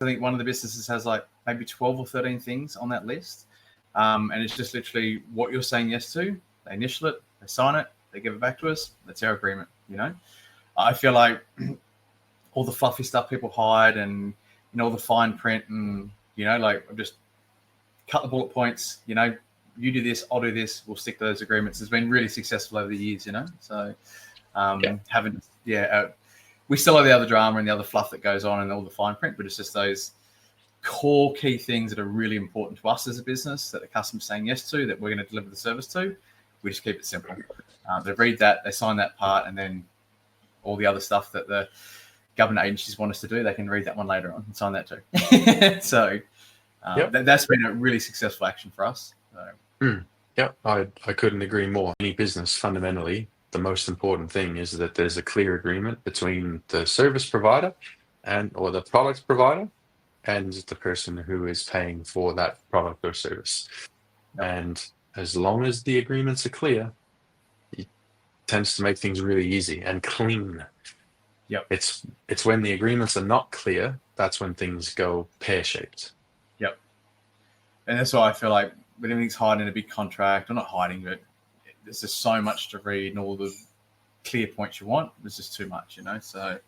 I think one of the businesses has like maybe 12 or 13 things on that list. And it's just literally what you're saying yes to. They initial it, they sign it, they give it back to us. That's our agreement, you know. I feel like all the fluffy stuff people hide and, you know, all the fine print and, you know, like just cut the bullet points, you know, you do this, I'll do this, we'll stick to those agreements. It's been really successful over the years, you know. So we still have the other drama and the other fluff that goes on and all the fine print, but it's just those core key things that are really important to us as a business that the customer's saying yes to, that we're going to deliver the service to. We just keep it simple. They read that, they sign that part, and then all the other stuff that the government agencies want us to do, they can read that one later on and sign that too. So that's been a really successful action for us. So. Yeah, I couldn't agree more. Any business, fundamentally, the most important thing is that there's a clear agreement between the service provider or the product provider and the person who is paying for that product or service. And as long as the agreements are clear, it tends to make things really easy and clean. Yep. It's when the agreements are not clear, that's when things go pear-shaped. Yep. And that's why I feel like when everything's hiding in a big contract, or not hiding, but there's just so much to read and all the clear points you want. There's just too much, you know. So,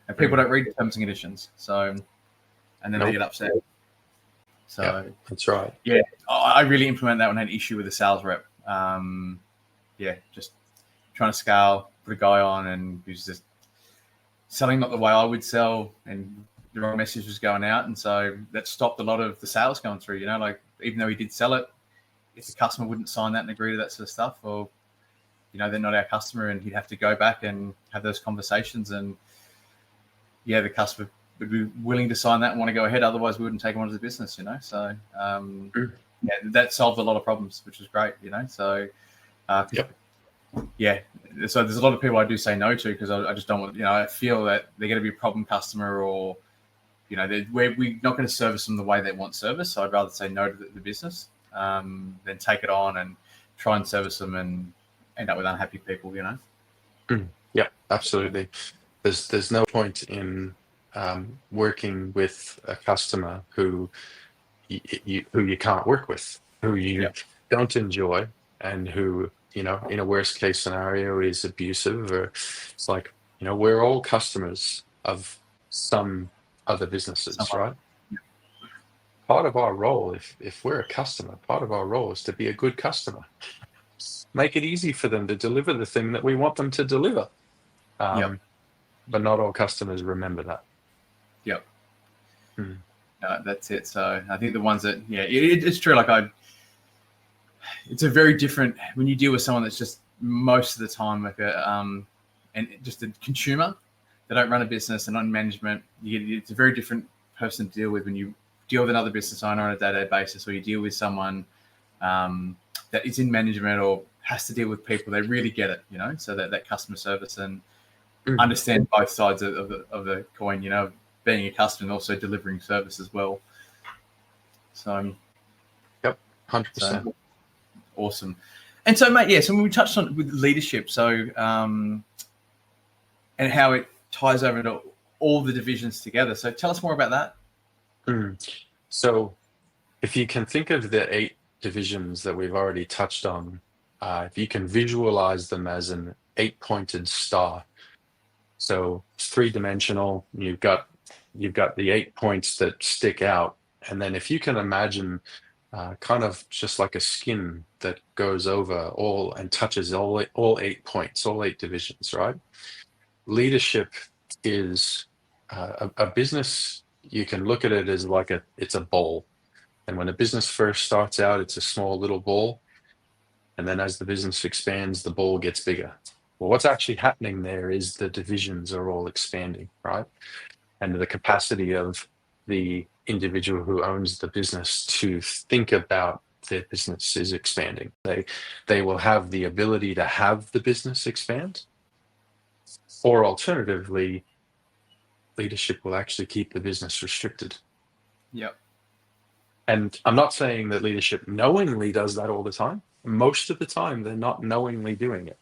and people don't read the terms and conditions. So, and then they get upset. So that's right. Yeah, I really implement that when I had an issue with a sales rep. Just trying to scale, put a guy on, and he was just selling not the way I would sell, and the wrong message was going out, and so that stopped a lot of the sales going through. You know, like even though he did sell it, if the customer wouldn't sign that and agree to that sort of stuff, or you know, they're not our customer, and he'd have to go back and have those conversations, and the customer would be willing to sign that and want to go ahead. Otherwise, we wouldn't take them onto the business, you know. So, that solved a lot of problems, which was great, you know. So, so there's a lot of people I do say no to because I just don't want, you know, I feel that they're going to be a problem customer, or, you know, we're not going to service them the way they want service. So I'd rather say no to the business than take it on and try and service them and end up with unhappy people, you know. Yeah, absolutely. There's no point in working with a customer who you can't work with, who you don't enjoy, and who, you know, in a worst case scenario is abusive, or it's like, you know, we're all customers of some other businesses, right? Part of our role, if we're a customer, part of our role is to be a good customer. Make it easy for them to deliver the thing that we want them to deliver. But not all customers remember that. Yep. That's it. So I think the ones that, it's true. Like it's a very different when you deal with someone that's just most of the time like and just a consumer. They don't run a business and on management. It's a very different person to deal with when you deal with another business owner on a day-to-day basis, or you deal with someone that is in management or has to deal with people. They really get it, you know. So that customer service and understand both sides of the coin, you know, being a customer and also delivering service as well. So, 100%. Awesome. And so, mate, so we touched on with leadership, so and how it ties over to all the divisions together. So tell us more about that. So if you can think of the 8 divisions that we've already touched on, if you can visualize them as an 8-pointed star. So it's 3-dimensional. You've got the 8 points that stick out. And then if you can imagine kind of just like a skin that goes over all and touches all 8 points, all 8 divisions, right? Leadership is a business. You can look at it as like it's a bowl. And when a business first starts out, it's a small little bowl. And then as the business expands, the bowl gets bigger. Well, what's actually happening there is the divisions are all expanding, right? And the capacity of the individual who owns the business to think about their business is expanding. They will have the ability to have the business expand, or alternatively, leadership will actually keep the business restricted. Yep. And I'm not saying that leadership knowingly does that all the time. Most of the time, they're not knowingly doing it.